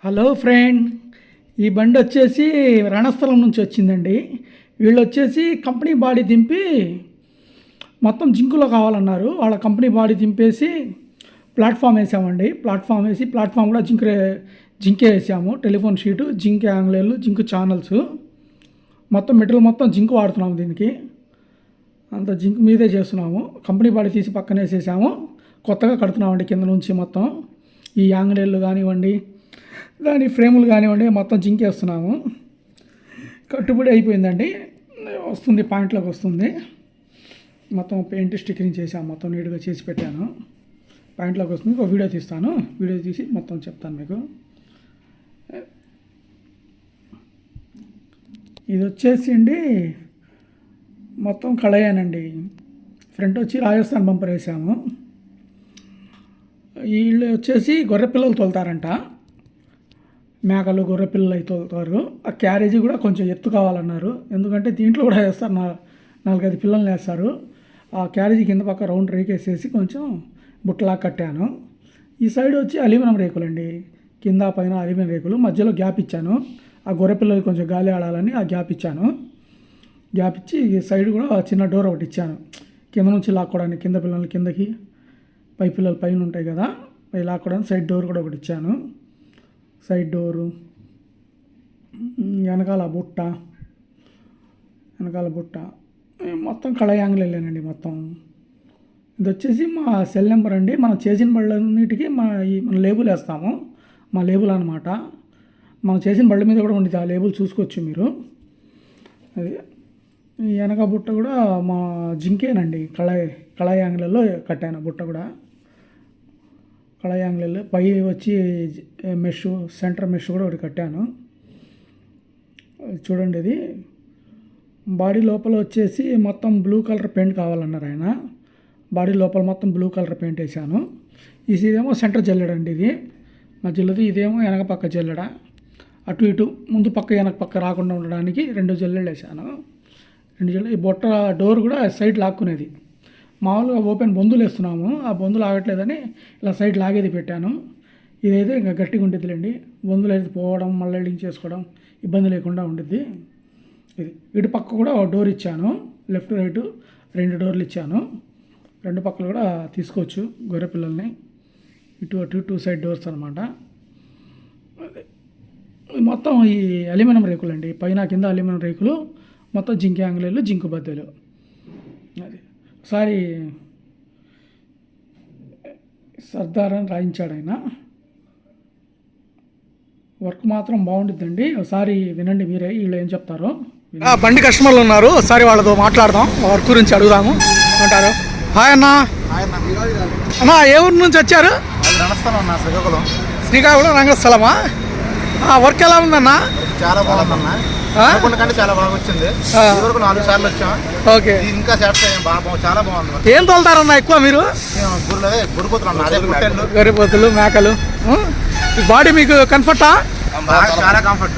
Hello friend, ఈ బండి వచ్చేసి రణస్థలం నుంచి వచ్చిందండి. వీళ్ళు వచ్చేసి కంపెనీ బాడీ దింపి మొత్తం జింకులో కావాలన్నారు. వాళ్ళ కంపెనీ బాడీ దింపేసి ప్లాట్ఫామ్ వేసామండి. ప్లాట్ఫామ్ వేసి ప్లాట్ఫామ్ కూడా జింకే వేసాము. టెలిఫోన్ షీటు, జింక్ యాంగ్లేర్లు, జింక్ ఛానల్స్, మొత్తం మెటీరియల్ మొత్తం జింక్ వాడుతున్నాము. దీనికి అంత జింక్ మీదే చేస్తున్నాము. కంపెనీ బాడీ తీసి పక్కన వేసేసాము. కొత్తగా కడుతున్నామండి. కింద నుంచి మొత్తం ఈ యాంగ్లేర్లు కానివ్వండి, దాని ఫ్రేములు కానివ్వండి, మొత్తం జింక్ వేస్తున్నాము. కట్టుబడి అయిపోయిందండి. వస్తుంది, పాయింట్లోకి వస్తుంది. మొత్తం పెయింట్ స్టిక్కరింగ్ చేసాము. మొత్తం నీట్గా చేసి పెట్టాను. పాయింట్లోకి వస్తుంది. ఒక వీడియో తీస్తాను. వీడియో తీసి మొత్తం చెప్తాను మీకు. ఇది వచ్చేసి అండి మొత్తం కళయానండి. ఫ్రంట్ వచ్చి రాజస్థాన్ బంపర్ వేసాము. వీళ్ళు వచ్చేసి గొర్రె పిల్లలు తోలుతారంట. మేకలు, గొర్రె పిల్లలు అయి తోలుతారు. ఆ క్యారేజీ కూడా కొంచెం ఎత్తు కావాలన్నారు. ఎందుకంటే దీంట్లో కూడా వేస్తారు, 4-5 పిల్లల్ని వేస్తారు. ఆ క్యారేజీ కింద పక్క రౌండ్ రేకేసేసి కొంచెం బుట్టలా కట్టాను. ఈ సైడ్ వచ్చి అల్యూమినియం రేకులండి. కింద పైన అల్యూమినియం రేకులు, మధ్యలో గ్యాప్ ఇచ్చాను. ఆ గొర్రె పిల్లలు కొంచెం గాలి ఆడాలని ఆ గ్యాప్ ఇచ్చాను. గ్యాప్ ఇచ్చి ఈ సైడ్ కూడా చిన్న డోర్ ఒకటి ఇచ్చాను, కింద నుంచి లాక్కోవడానికి. కింద పిల్లలు కిందకి, పై పిల్లలు పైన ఉంటాయి కదా, అవి లాక్కోవడానికి సైడ్ డోర్ కూడా ఒకటి ఇచ్చాను. సైడ్ డోరు, వెనకాల బుట్ట మొత్తం కళయాంగ్లేనండి మొత్తం. ఇది వచ్చేసి మా సెల్ నెంబర్ అండి. మనం చేసిన బళ్ళన్నిటికీ మన లేబుల్ వేస్తాము. మా లేబుల్ అనమాట. మనం చేసిన బళ్ళ మీద కూడా ఉండేది. ఆ లేబుల్ చూసుకోవచ్చు మీరు. అది వెనక బుట్ట కూడా మా జింకేనండి. కళాయాంగ్లలో కట్టాను బుట్ట కూడా. కళాయాంగ్లలో పై వచ్చి మెష్, సెంటర్ మెష్ కూడా ఒకటి కట్టాను. చూడండి, ఇది బాడీ లోపల వచ్చేసి మొత్తం బ్లూ కలర్ పెయింట్ కావాలన్నారు ఆయన. బాడీ లోపల మొత్తం బ్లూ కలర్ పెయింట్ వేసాను. ఇదేమో సెంటర్ జల్లెడండి. ఇది మధ్యలోది. ఇదేమో వెనక పక్క జల్లెడ. అటు ఇటు ముందు పక్క వెనక పక్క రాకుండా ఉండడానికి 2 జల్లెళ్ళు వేసాను. 2 జల్లెలు. ఈ బొట్ట డోర్ కూడా సైడ్ లాక్కునేది. మామూలుగా ఓపెన్ బొందులు వేస్తున్నాము. ఆ బొందులు ఆగట్లేదని ఇలా సైడ్ లాగేది పెట్టాను. ఇదైతే ఇంకా గట్టిగా ఉండిద్దిలేండి. బొందులు అయితే పోవడం, మళ్ళీ ఎడింగ్ చేసుకోవడం ఇబ్బంది లేకుండా ఉండిద్ది. ఇది ఇటు పక్క కూడా డోర్ ఇచ్చాను. లెఫ్ట్ రైట్ 2 డోర్లు ఇచ్చాను. 2 పక్కలు కూడా తీసుకోవచ్చు గొర్రె పిల్లల్ని. ఇటు అటు 2 సైడ్ డోర్స్ అనమాట. మొత్తం ఈ అల్యూమినియం రేకులు అండి. పైన కింద అల్యూమినియం రేకులు, మొత్తం జింక్ యాంగ్లేర్లు, జింకు బద్దెలు. అది ఒకసారి సర్దార్ అని రాయించాడు ఆయన. వర్క్ మాత్రం బాగుంటుందండి. ఒకసారి వినండి మీరే, వీళ్ళు ఏం చెప్తారో. బండి కస్టమర్లు ఉన్నారు, ఒకసారి వాళ్ళతో మాట్లాడదాం. వర్క్ గురించి అడుగుదాము అంటారు. హాయ్ అన్న. అన్నా, ఏ ఊరు నుంచి వచ్చారు? శ్రీకాకుళం రంగస్థలమా? వర్క్ ఎలా ఉందన్నా? చాలా బాగుందన్నా. చాలా బాగా వచ్చింది. 4 సార్లు వచ్చాం. ఓకే, ఇంకా చాలా బాగుంది. ఏం తోలుతారన్నా ఎక్కువ మీరు? గొర్రెపోతులు, మేకలు. బాడీ మీకు కంఫర్టా? చాలా కంఫర్ట్.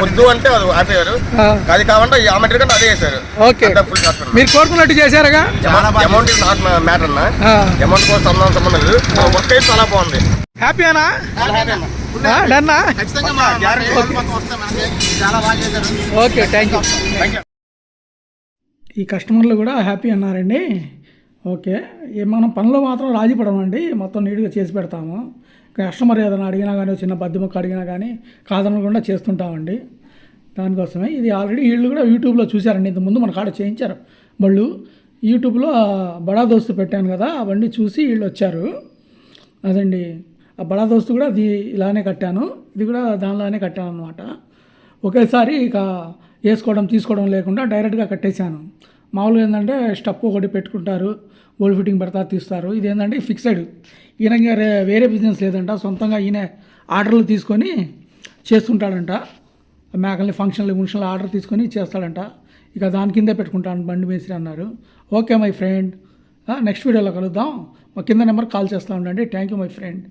వద్దు అంటే ఆపేయారు. అది కావాలంటే ఆ మెటీరియల్ అదే చేశారు. ఓకే, మీరు కోరుకున్నట్టు చేశారుగా. అమౌంట్ నాట్ మ్యాటర్ అన్న. అమౌంట్ కోసం సంబంధం లేదు. వర్క్ అయితే చాలా బాగుంది. హ్యాపీనా? Okay, thank you. ఈ కస్టమర్లు కూడా హ్యాపీ అన్నారండి. ఓకే, మనం పనిలో మాత్రం రాజీ పడమండి. మొత్తం నీట్గా చేసి పెడతాము. కస్టమర్ ఏదైనా అడిగినా కానీ, చిన్న బద్ది ముక్క అడిగినా కానీ కాదనకుండా చేస్తుంటామండి. దానికోసమే ఇది. ఆల్రెడీ వీళ్ళు కూడా యూట్యూబ్లో చూశారండి. ఇంతకుముందు మన కాడ చేయించారు బళ్ళు. యూట్యూబ్లో బడా దోస్తు పెట్టాను కదా, ఆ బండి చూసి వీళ్ళు వచ్చారు. అదండి, ఆ బడా దోస్తు కూడా అది ఇలానే కట్టాను. ఇది కూడా దానిలానే కట్టాను అనమాట. ఒకేసారి ఇక వేసుకోవడం తీసుకోవడం లేకుండా డైరెక్ట్గా కట్టేశాను. మామూలుగా ఏంటంటే స్టప్ ఒకటి పెట్టుకుంటారు, బోల్ ఫిట్టింగ్ పెడతారు, తీస్తారు. ఇది ఏంటంటే ఫిక్సెడ్. ఈయన వేరే బిజినెస్ లేదంట, సొంతంగా ఈయన ఆర్డర్లు తీసుకొని చేస్తుంటాడంట. మేకల్ని ఫంక్షన్లు ఆర్డర్ తీసుకొని చేస్తాడంట. ఇక దాని కిందే పెట్టుకుంటాను బండి మేస్త్రి అన్నారు. ఓకే మై ఫ్రెండ్, నెక్స్ట్ వీడియోలో కలుద్దాం. మా కింద నెంబర్ కాల్ చేస్తూ ఉండండి. Thank you my friend.